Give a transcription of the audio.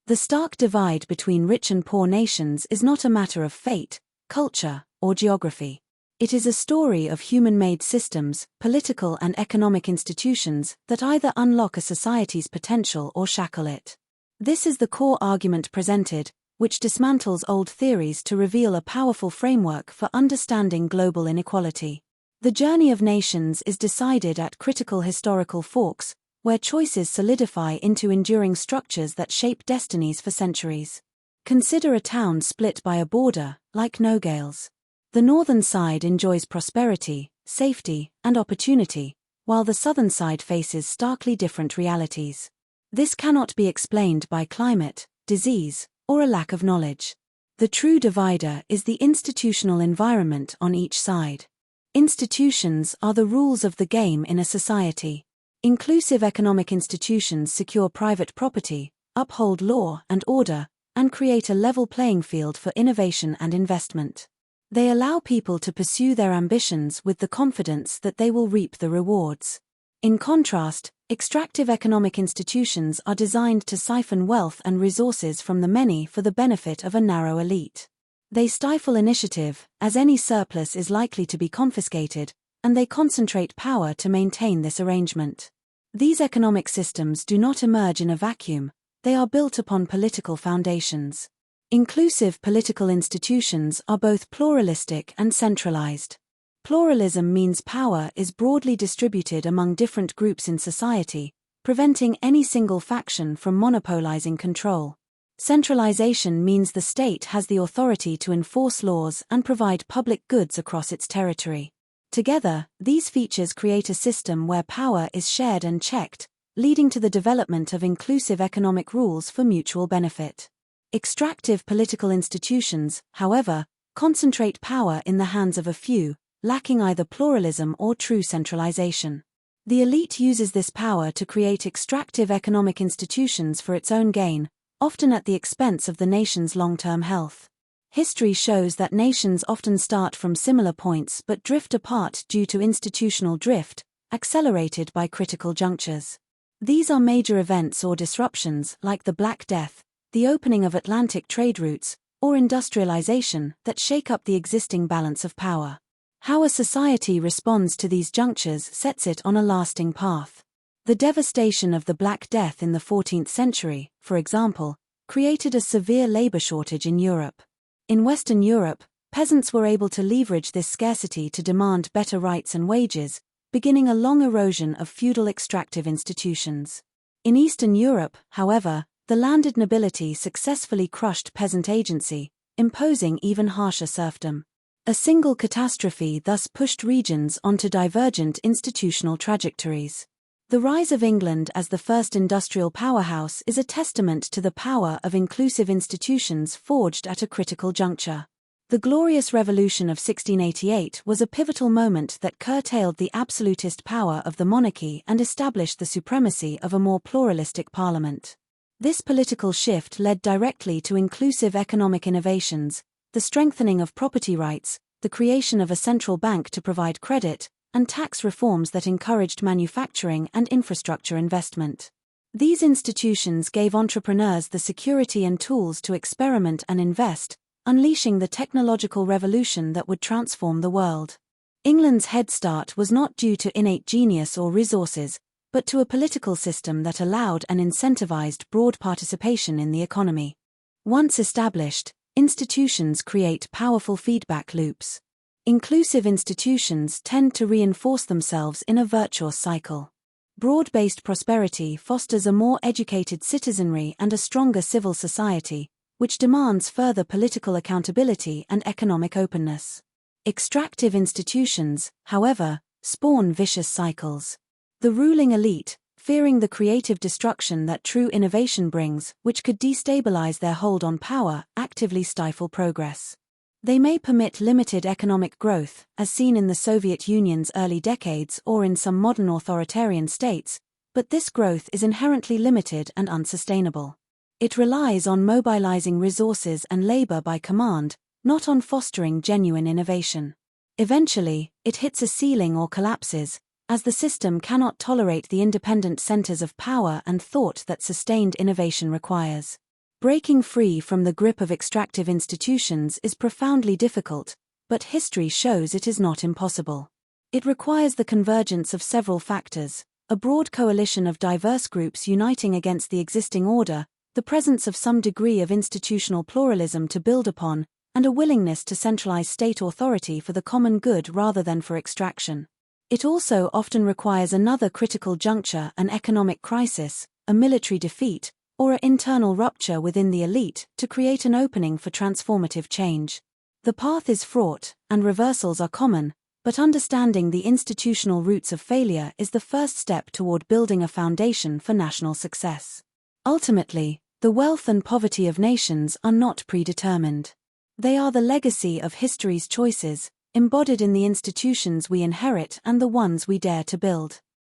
The stark divide between rich and poor nations is not a matter of fate, culture, or geography. It is a story of human-made systems, political and economic institutions that either unlock a society's potential or shackle it. This is the core argument presented, which dismantles old theories to reveal a powerful framework for understanding global inequality. The journey of nations is decided at critical historical forks, where choices solidify into enduring structures that shape destinies for centuries. Consider a town split by a border, like Nogales. The northern side enjoys prosperity, safety, and opportunity, while the southern side faces starkly different realities. This cannot be explained by climate, disease, or a lack of knowledge. The true divider is the institutional environment on each side. Institutions are the rules of the game in a society. Inclusive economic institutions secure private property, uphold law and order, and create a level playing field for innovation and investment. They allow people to pursue their ambitions with the confidence that they will reap the rewards. In contrast, extractive economic institutions are designed to siphon wealth and resources from the many for the benefit of a narrow elite. They stifle initiative, as any surplus is likely to be confiscated, and they concentrate power to maintain this arrangement. These economic systems do not emerge in a vacuum, they are built upon political foundations. Inclusive political institutions are both pluralistic and centralized. Pluralism means power is broadly distributed among different groups in society, preventing any single faction from monopolizing control. Centralization means the state has the authority to enforce laws and provide public goods across its territory. Together, these features create a system where power is shared and checked, leading to the development of inclusive economic rules for mutual benefit. Extractive political institutions, however, concentrate power in the hands of a few, lacking either pluralism or true centralization. The elite uses this power to create extractive economic institutions for its own gain, often at the expense of the nation's long-term health. History shows that nations often start from similar points but drift apart due to institutional drift, accelerated by critical junctures. These are major events or disruptions like the Black Death, the opening of Atlantic trade routes, or industrialization that shake up the existing balance of power. How a society responds to these junctures sets it on a lasting path. The devastation of the Black Death in the 14th century, for example, created a severe labor shortage in Europe. In Western Europe, peasants were able to leverage this scarcity to demand better rights and wages, beginning a long erosion of feudal extractive institutions. In Eastern Europe, however, the landed nobility successfully crushed peasant agency, imposing even harsher serfdom. A single catastrophe thus pushed regions onto divergent institutional trajectories. The rise of England as the first industrial powerhouse is a testament to the power of inclusive institutions forged at a critical juncture. The Glorious Revolution of 1688 was a pivotal moment that curtailed the absolutist power of the monarchy and established the supremacy of a more pluralistic parliament. This political shift led directly to inclusive economic innovations, the strengthening of property rights, the creation of a central bank to provide credit, and tax reforms that encouraged manufacturing and infrastructure investment. These institutions gave entrepreneurs the security and tools to experiment and invest, unleashing the technological revolution that would transform the world. England's head start was not due to innate genius or resources, but to a political system that allowed and incentivized broad participation in the economy. Once established, institutions create powerful feedback loops. Inclusive institutions tend to reinforce themselves in a virtuous cycle. Broad-based prosperity fosters a more educated citizenry and a stronger civil society, which demands further political accountability and economic openness. Extractive institutions, however, spawn vicious cycles. The ruling elite, fearing the creative destruction that true innovation brings, which could destabilize their hold on power, actively stifle progress. They may permit limited economic growth, as seen in the Soviet Union's early decades or in some modern authoritarian states, but this growth is inherently limited and unsustainable. It relies on mobilizing resources and labor by command, not on fostering genuine innovation. Eventually, it hits a ceiling or collapses, as the system cannot tolerate the independent centers of power and thought that sustained innovation requires. Breaking free from the grip of extractive institutions is profoundly difficult, but history shows it is not impossible. It requires the convergence of several factors: a broad coalition of diverse groups uniting against the existing order, the presence of some degree of institutional pluralism to build upon, and a willingness to centralize state authority for the common good rather than for extraction. It also often requires another critical juncture: an economic crisis, a military defeat, or an internal rupture within the elite to create an opening for transformative change. The path is fraught, and reversals are common, but understanding the institutional roots of failure is the first step toward building a foundation for national success. Ultimately, the wealth and poverty of nations are not predetermined. They are the legacy of history's choices, embodied in the institutions we inherit and the ones we dare to build.